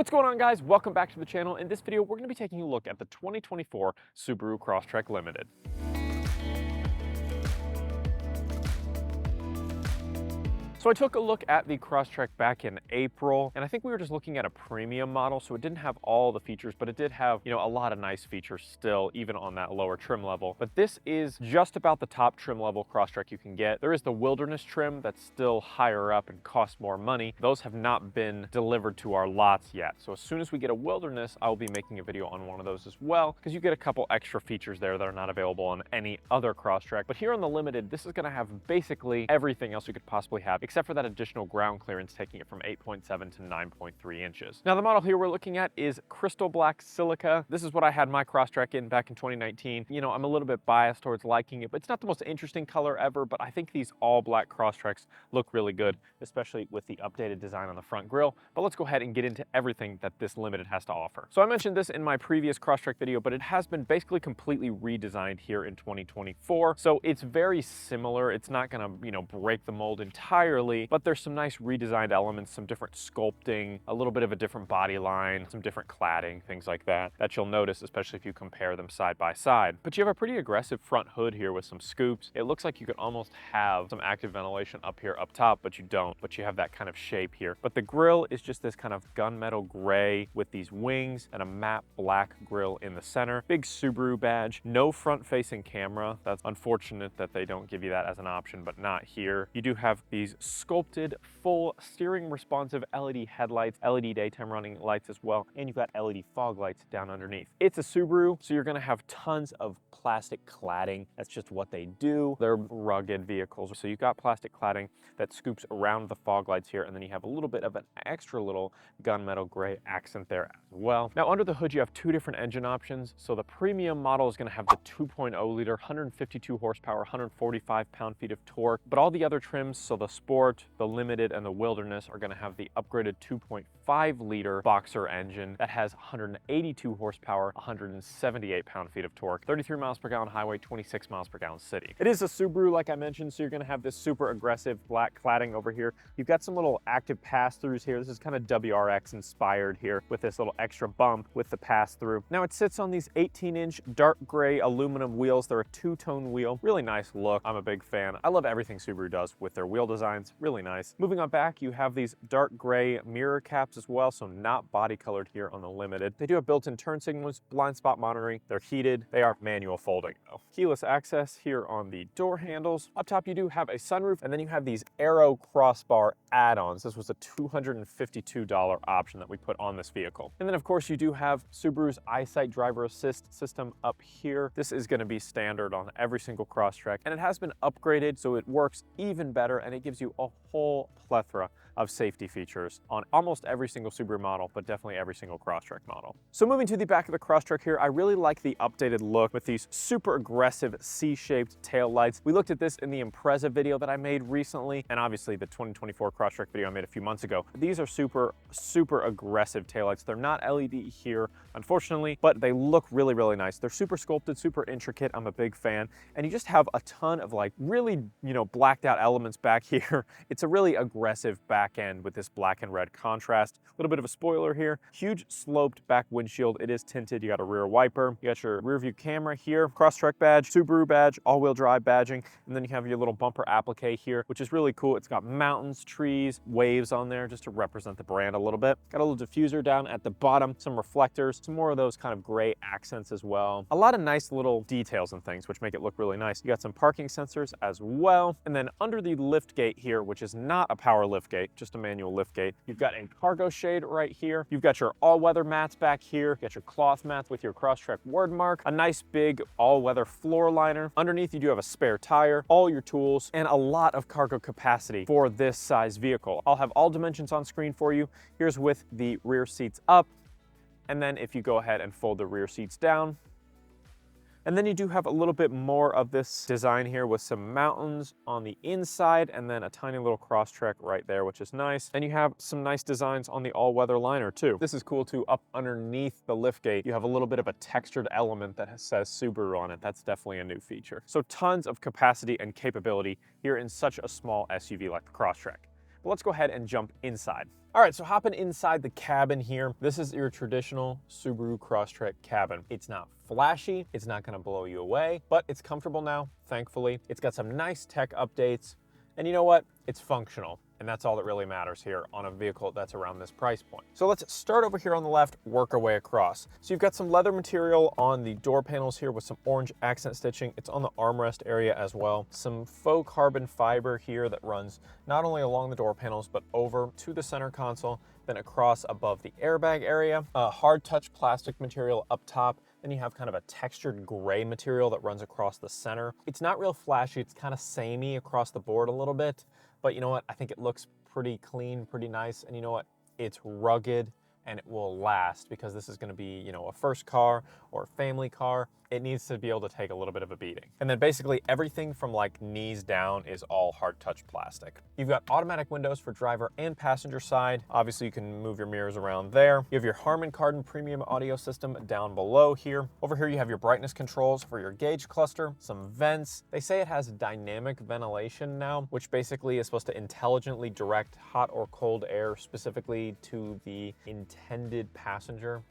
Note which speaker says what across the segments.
Speaker 1: What's going on, guys? Welcome back to the channel. In this video, we're going to be taking a look at the 2024 Subaru Crosstrek Limited. So I took a look at the Crosstrek back in April, and I think we were just looking at a premium model, so it didn't have all the features, but it did have, a lot of nice features still, even on that lower trim level. But this is just about the top trim level Crosstrek you can get. There is the Wilderness trim that's still higher up and costs more money. Those have not been delivered to our lots yet. So as soon as we get a Wilderness, I'll be making a video on one of those as well, because you get a couple extra features there that are not available on any other Crosstrek. But here on the Limited, this is going to have basically everything else you could possibly have, except for that additional ground clearance, taking it from 8.7 to 9.3 inches. Now the model here we're looking at is crystal black silica. This is what I had my Crosstrek in back in 2019. I'm a little bit biased towards liking it, but it's not the most interesting color ever, but I think these all black Crosstreks look really good, especially with the updated design on the front grille. But let's go ahead and get into everything that this Limited has to offer. So I mentioned this in my previous Crosstrek video, but it has been basically completely redesigned here in 2024. So it's very similar. It's not gonna, break the mold entirely, but there's some nice redesigned elements, some different sculpting, a little bit of a different body line, some different cladding, things like that you'll notice, especially if you compare them side by side. But you have a pretty aggressive front hood here with some scoops. It looks like you could almost have some active ventilation up here up top, but you don't, but you have that kind of shape here. But the grille is just this kind of gunmetal gray with these wings and a matte black grille in the center. Big Subaru badge, no front facing camera. That's unfortunate that they don't give you that as an option, but not here. You do have these sculpted full steering responsive LED headlights, LED daytime running lights as well, and you've got LED fog lights down underneath. It's a Subaru, so you're gonna have tons of plastic cladding. That's just what they do. They're rugged vehicles, so you've got plastic cladding that scoops around the fog lights here, and then you have a little bit of an extra little gunmetal gray accent there as well. Now under the hood, you have two different engine options. So the premium model is gonna have the 2.0 liter, 152 horsepower, 145 pound-feet of torque, but all the other trims, so the Sport, the Limited, and the Wilderness are gonna have the upgraded 2.5 liter Boxer engine that has 182 horsepower, 178 pound-feet of torque, 33 miles per gallon highway, 26 miles per gallon city. It is a Subaru, like I mentioned, so you're gonna have this super aggressive black cladding over here. You've got some little active pass-throughs here. This is kind of WRX inspired here with this little extra bump with the pass-through. Now it sits on these 18-inch dark gray aluminum wheels. They're a two-tone wheel. Really nice look. I'm a big fan. I love everything Subaru does with their wheel designs. Really nice. Moving on back, you have these dark gray mirror caps as well, so not body colored here on the Limited. They do have built-in turn signals, blind spot monitoring. They're heated. They are manual folding though. Keyless access here on the door handles. Up top you do have a sunroof, and then you have these Aero crossbar add-ons. This was a $252 option that we put on this vehicle. And then of course you do have Subaru's EyeSight driver assist system up here. This is going to be standard on every single Crosstrek, and it has been upgraded so it works even better, and it gives you a whole plethora of safety features on almost every single Subaru model, but definitely every single Crosstrek model. So moving to the back of the Crosstrek here, I really like the updated look with these super aggressive C-shaped tail lights. We looked at this in the Impreza video that I made recently, and obviously the 2024 Crosstrek video I made a few months ago. These are super aggressive taillights. They're not LED here, unfortunately, but they look really, really nice. They're super sculpted, super intricate. I'm a big fan. And you just have a ton of really, blacked out elements back here. It's a really aggressive back end with this black and red contrast. A little bit of a spoiler here. Huge sloped back windshield. It is tinted. You got a rear wiper. You got your rear view camera here, Crosstrek badge, Subaru badge, all-wheel drive badging, and then you have your little bumper applique here, which is really cool. It's got mountains, trees, waves on there just to represent the brand a little bit. Got a little diffuser down at the bottom, some reflectors, some more of those kind of gray accents as well. A lot of nice little details and things which make it look really nice. You got some parking sensors as well. And then under the lift gate here, which is not a power lift gate, just a manual lift gate, you've got a cargo shade right here. You've got your all-weather mats back here. You got your cloth mats with your Crosstrek word mark, a nice big all-weather floor liner. Underneath you do have a spare tire, all your tools, and a lot of cargo capacity for this size vehicle. I'll have all dimensions on screen for you. Here's with the rear seats up, and then if you go ahead and fold the rear seats down, and then you do have a little bit more of this design here with some mountains on the inside, and then a tiny little Crosstrek right there, which is nice. And you have some nice designs on the all-weather liner too. This is cool too. Up underneath the liftgate, you have a little bit of a textured element that says Subaru on it. That's definitely a new feature. So tons of capacity and capability here in such a small SUV like the Crosstrek. But let's go ahead and jump inside. All right, so hopping inside the cabin here, this is your traditional Subaru Crosstrek cabin. It's not flashy, it's not gonna blow you away, but it's comfortable now, thankfully. It's got some nice tech updates, and you know what? It's functional. And that's all that really matters here on a vehicle that's around this price point. So let's start over here on the left, work our way across. So you've got some leather material on the door panels here with some orange accent stitching. It's on the armrest area as well. Some faux carbon fiber here that runs not only along the door panels, but over to the center console, then across above the airbag area. A hard touch plastic material up top. Then you have kind of a textured gray material that runs across the center. It's not real flashy, it's kind of samey across the board a little bit, but you know what? I think it looks pretty clean, pretty nice, and you know what? It's rugged and it will last because this is gonna be, you know, a first car or a family car. It needs to be able to take a little bit of a beating. And then basically everything from like knees down is all hard touch plastic. You've got automatic windows for driver and passenger side. Obviously you can move your mirrors around there. You have your Harman Kardon premium audio system down below here. Over here you have your brightness controls for your gauge cluster, some vents. They say it has dynamic ventilation now, which basically is supposed to intelligently direct hot or cold air specifically to the intended passenger.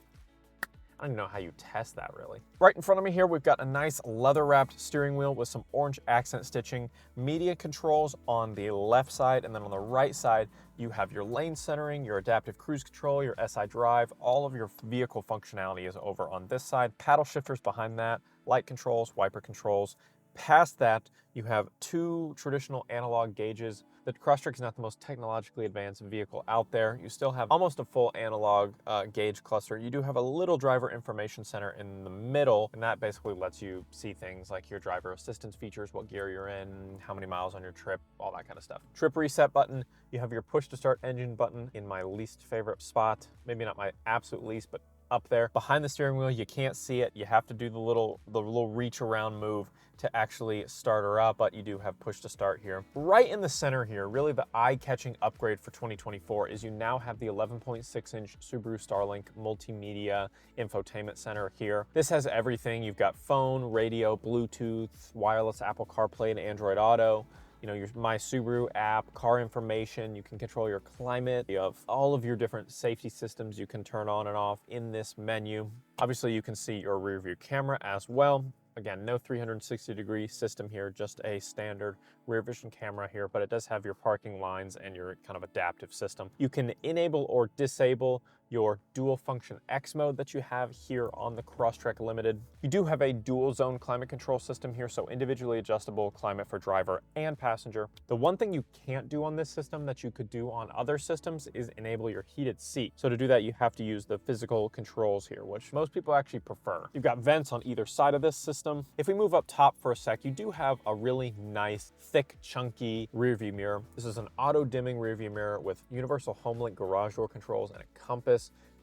Speaker 1: I don't even know how you test that really. Right in front of me here, we've got a nice leather wrapped steering wheel with some orange accent stitching, media controls on the left side, and then on the right side, you have your lane centering, your adaptive cruise control, your SI drive, all of your vehicle functionality is over on this side. Paddle shifters behind that, light controls, wiper controls. Past that, you have two traditional analog gauges. The Crosstrek is not the most technologically advanced vehicle out there. You still have almost a full analog gauge cluster. You do have a little driver information center in the middle, and that basically lets you see things like your driver assistance features, what gear you're in, how many miles on your trip, all that kind of stuff. Trip reset button. You have your push to start engine button in my least favorite spot. Maybe not my absolute least, but up there. Behind the steering wheel, you can't see it. You have to do the little reach around move to actually start her up, but you do have push to start here. Right in the center here, really the eye-catching upgrade for 2024 is you now have the 11.6-inch Subaru Starlink multimedia infotainment center here. This has everything. You've got phone, radio, Bluetooth, wireless Apple CarPlay and Android Auto. You know, your My Subaru app, car information, you can control your climate. You have all of your different safety systems you can turn on and off in this menu. Obviously, you can see your rear view camera as well. Again, no 360-degree system here, just a standard rear vision camera here, but it does have your parking lines and your kind of adaptive system. You can enable or disable your dual function X mode that you have here on the Crosstrek Limited. You do have a dual zone climate control system here, so individually adjustable climate for driver and passenger. The one thing you can't do on this system that you could do on other systems is enable your heated seat. So to do that, you have to use the physical controls here, which most people actually prefer. You've got vents on either side of this system. If we move up top for a sec, you do have a really nice, thick, chunky rear view mirror. This is an auto dimming rear view mirror with universal HomeLink garage door controls and a compass.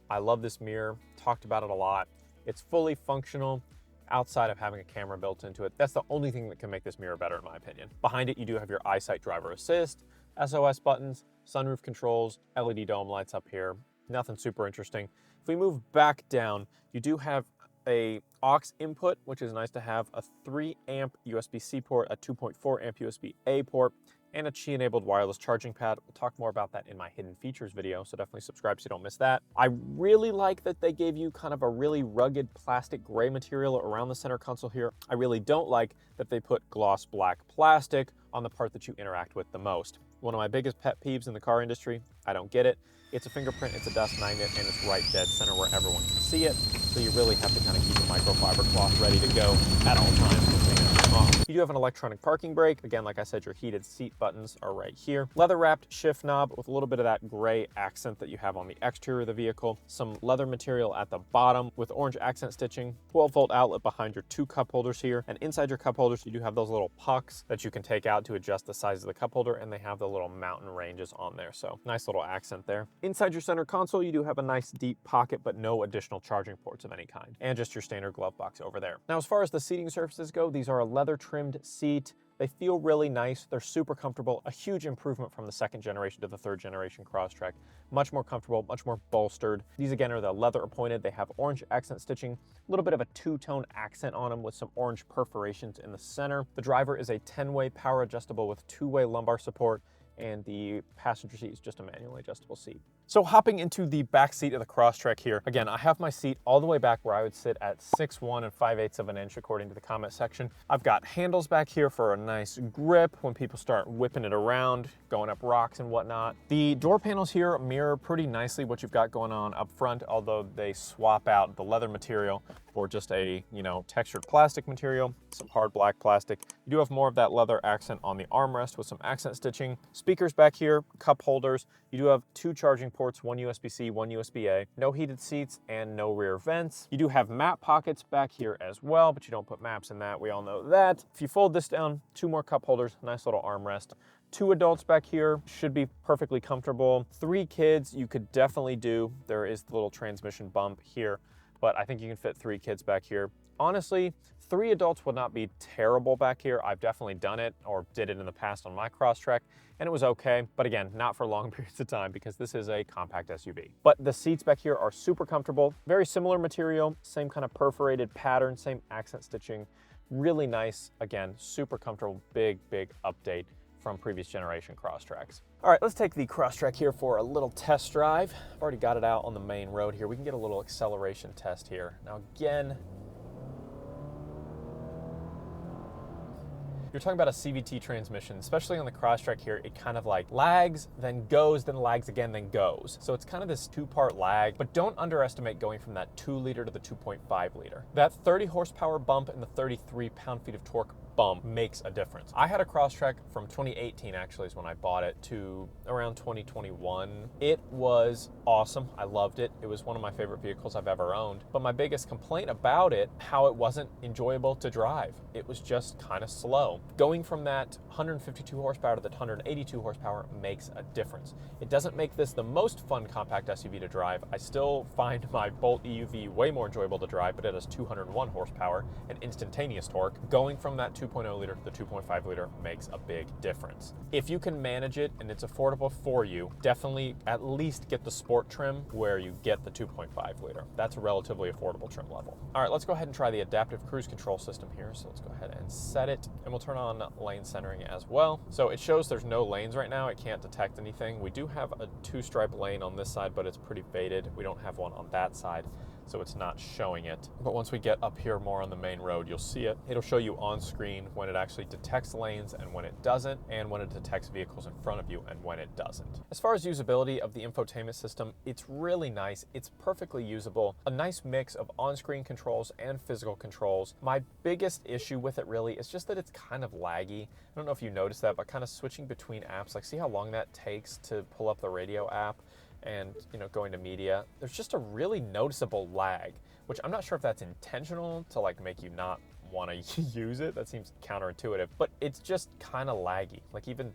Speaker 1: I love this mirror, talked about it a lot. It's fully functional outside of having a camera built into it. That's the only thing that can make this mirror better in my opinion. Behind it, you do have your EyeSight driver assist, SOS buttons, sunroof controls, LED dome lights up here. Nothing super interesting. If we move back down, you do have a aux input, which is nice to have, a 3 amp USB-C port, a 2.4 amp USB-A port, and a Qi-enabled wireless charging pad. We'll talk more about that in my hidden features video, so definitely subscribe so you don't miss that. I really like that they gave you kind of a really rugged plastic gray material around the center console here. I really don't like that they put gloss black plastic on the part that you interact with the most. One of my biggest pet peeves in the car industry, I don't get it. It's a fingerprint, it's a dust magnet, and it's right dead center where everyone can see it. So you really have to kind of keep a microfiber cloth ready to go at all times to clean everything off. You do have an electronic parking brake. Again, like I said, your heated seat buttons are right here. Leather wrapped shift knob with a little bit of that gray accent that you have on the exterior of the vehicle. Some leather material at the bottom with orange accent stitching. 12-volt outlet behind your two cup holders here. And inside your cup holders, you do have those little pucks that you can take out to adjust the size of the cup holder, and they have the little mountain ranges on there. So nice little accent there. Inside your center console, you do have a nice deep pocket, but no additional charging ports of any kind. And just your standard glove box over there. Now, as far as the seating surfaces go, these are a leather trimmed seat. They feel really nice. They're super comfortable. A huge improvement from the second generation to the third generation Crosstrek. Much more comfortable, much more bolstered. These again are the leather appointed. They have orange accent stitching, a little bit of a two-tone accent on them with some orange perforations in the center. The driver is a 10-way power adjustable with 2-way lumbar support. and the passenger seat is just a manually adjustable seat. So hopping into the back seat of the Crosstrek here, again, I have my seat all the way back where I would sit at 6'1" and 5/8 of an inch according to the comment section. I've got handles back here for a nice grip when people start whipping it around, going up rocks and whatnot. The door panels here mirror pretty nicely what you've got going on up front, although they swap out the leather material for just a, textured plastic material, some hard black plastic. You do have more of that leather accent on the armrest with some accent stitching. Speakers back here, cup holders. You do have 2 charging ports, one USB-C, one USB-A. No heated seats and no rear vents. You do have map pockets back here as well, but you don't put maps in that. We all know that. If you fold this down, 2 more cup holders, nice little armrest. 2 adults back here, should be perfectly comfortable. 3 kids, you could definitely do. There is the little transmission bump here, but I think you can fit 3 kids back here. Honestly, 3 adults would not be terrible back here. I've definitely done it or did it in the past on my Crosstrek, and it was okay. But again, not for long periods of time because this is a compact SUV. But the seats back here are super comfortable. Very similar material, same kind of perforated pattern, same accent stitching. Really nice. Again, super comfortable, big update from previous generation Crosstreks. All right, let's take the Crosstrek here for a little test drive. I've already got it out on the main road here. We can get a little acceleration test here. Now again, you're talking about a CVT transmission, especially on the Crosstrek here, it kind of like lags, then goes, then lags again, then goes. So it's kind of this 2-part lag, but don't underestimate going from that 2-liter to the 2.5 liter. That 30 horsepower bump and the 33 pound-feet of torque bump makes a difference. I had a Crosstrek from 2018 actually is when I bought it to around 2021. It was awesome. I loved it. It was one of my favorite vehicles I've ever owned. But my biggest complaint about it, how it wasn't enjoyable to drive. It was just kind of slow. Going from that 152 horsepower to the 182 horsepower makes a difference. It doesn't make this the most fun compact SUV to drive. I still find my Bolt EUV way more enjoyable to drive, but it has 201 horsepower and instantaneous torque. Going from that 2.0 liter to the 2.5 liter makes a big difference. If you can manage it and it's affordable for you, definitely at least get the sport trim where you get the 2.5 liter. That's a relatively affordable trim level. All right, let's go ahead and try the adaptive cruise control system here. So let's go ahead and set it, and we'll turn on lane centering as well. So it shows there's no lanes right now. It can't detect anything. We do have a 2-stripe lane on this side, but it's pretty faded. We don't have one on that side, so it's not showing it. But once we get up here more on the main road, you'll see it. It'll show you on screen when it actually detects lanes and when it doesn't, and when it detects vehicles in front of you and when it doesn't. As far as usability of the infotainment system, it's really nice. It's perfectly usable. A nice mix of on-screen controls and physical controls. My biggest issue with it really is just that it's kind of laggy. I don't know if you noticed that, but kind of switching between apps, like see how long that takes to pull up the radio app and going to media, there's just a really noticeable lag, which I'm not sure if that's intentional to like make you not want to use it. That seems counterintuitive, but it's just kind of laggy. Like even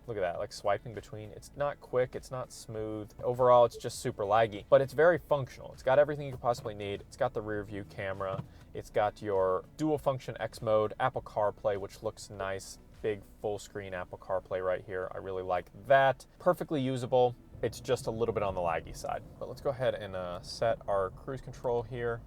Speaker 1: look at that, like swiping between, it's not quick, it's not smooth. Overall, it's just super laggy, but it's very functional. It's got everything you could possibly need. It's got the rear view camera. It's got your dual function X mode, Apple CarPlay, which looks nice. Big full screen Apple CarPlay right here. I really like that. Perfectly usable. It's just a little bit on the laggy side. But let's go ahead and set our cruise control here.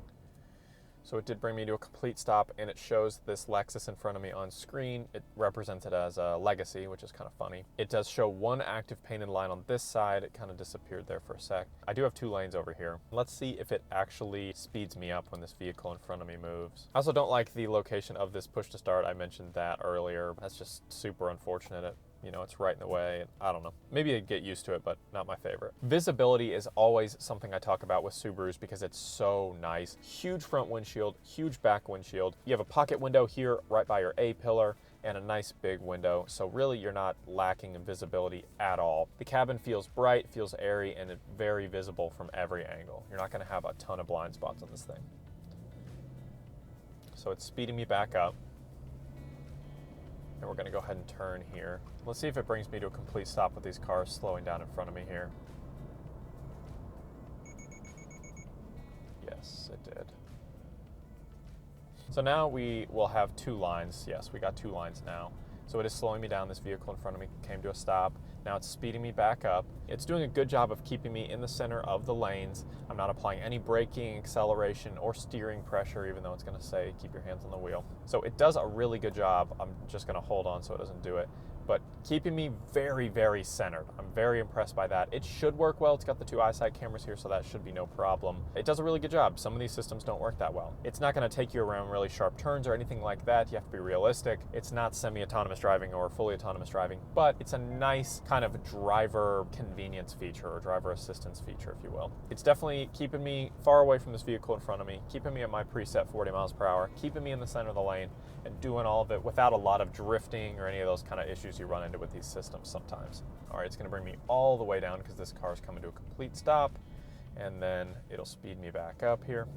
Speaker 1: So it did bring me to a complete stop, and it shows this Lexus in front of me on screen. It represents it as a Legacy, which is kind of funny. It does show one active painted line on this side. It kind of disappeared there for a sec. I do have 2 lanes over here. Let's see if it actually speeds me up when this vehicle in front of me moves. I also don't like the location of this push to start. I mentioned that earlier. That's just super unfortunate. It's right in the way. I don't know. Maybe I'd get used to it, but not my favorite. Visibility is always something I talk about with Subarus because it's so nice. Huge front windshield, huge back windshield. You have a pocket window here right by your A-pillar and a nice big window. So really you're not lacking in visibility at all. The cabin feels bright, feels airy, and it's very visible from every angle. You're not gonna have a ton of blind spots on this thing. So it's speeding me back up. And we're gonna go ahead and turn here. Let's see if it brings me to a complete stop with these cars slowing down in front of me here. Yes, it did. So now we will have 2 lines. Yes, we got 2 lines now. So it is slowing me down. This vehicle in front of me came to a stop. Now it's speeding me back up. It's doing a good job of keeping me in the center of the lanes. I'm not applying any braking, acceleration, or steering pressure, even though it's gonna say keep your hands on the wheel. So it does a really good job. I'm just gonna hold on so it doesn't do it. but keeping me very, very centered. I'm very impressed by that. It should work well. It's got the 2 eyesight cameras here, so that should be no problem. It does a really good job. Some of these systems don't work that well. It's not gonna take you around really sharp turns or anything like that. You have to be realistic. It's not semi-autonomous driving or fully autonomous driving, but it's a nice kind of driver convenience feature or driver assistance feature, if you will. It's definitely keeping me far away from this vehicle in front of me, keeping me at my preset 40 miles per hour, keeping me in the center of the lane, and doing all of it without a lot of drifting or any of those kind of issues you run into with these systems sometimes. All right, it's gonna bring me all the way down because this car is coming to a complete stop, and then it'll speed me back up here.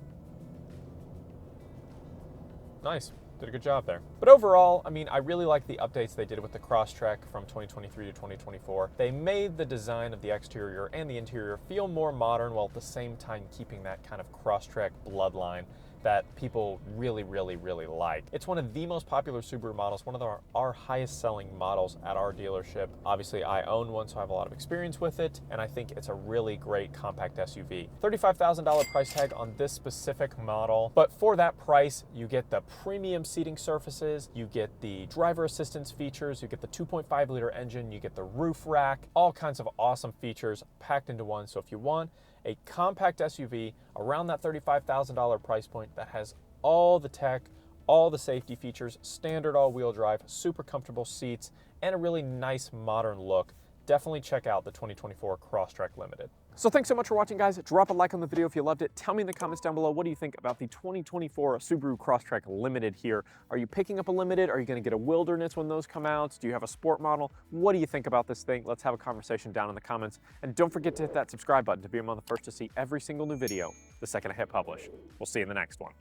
Speaker 1: Nice. Did a good job there. But overall, I mean, I really like the updates they did with the Crosstrek from 2023 to 2024. They made the design of the exterior and the interior feel more modern while at the same time keeping that kind of Crosstrek bloodline that people really, really, really like. It's one of the most popular Subaru models, one of our highest selling models at our dealership. Obviously, I own one, so I have a lot of experience with it, and I think it's a really great compact SUV. $35,000 price tag on this specific model, but for that price, you get the premium seating surfaces, you get the driver assistance features, you get the 2.5 liter engine, you get the roof rack, all kinds of awesome features packed into one. So if you want a compact SUV around that $35,000 price point that has all the tech, all the safety features, standard all-wheel drive, super comfortable seats, and a really nice modern look, definitely check out the 2024 Crosstrek Limited. So thanks so much for watching, guys. Drop a like on the video if you loved it. Tell me in the comments down below, what do you think about the 2024 Subaru Crosstrek Limited here? Are you picking up a Limited? Are you gonna get a Wilderness when those come out? Do you have a sport model? What do you think about this thing? Let's have a conversation down in the comments. And don't forget to hit that subscribe button to be among the first to see every single new video the second I hit publish. We'll see you in the next one.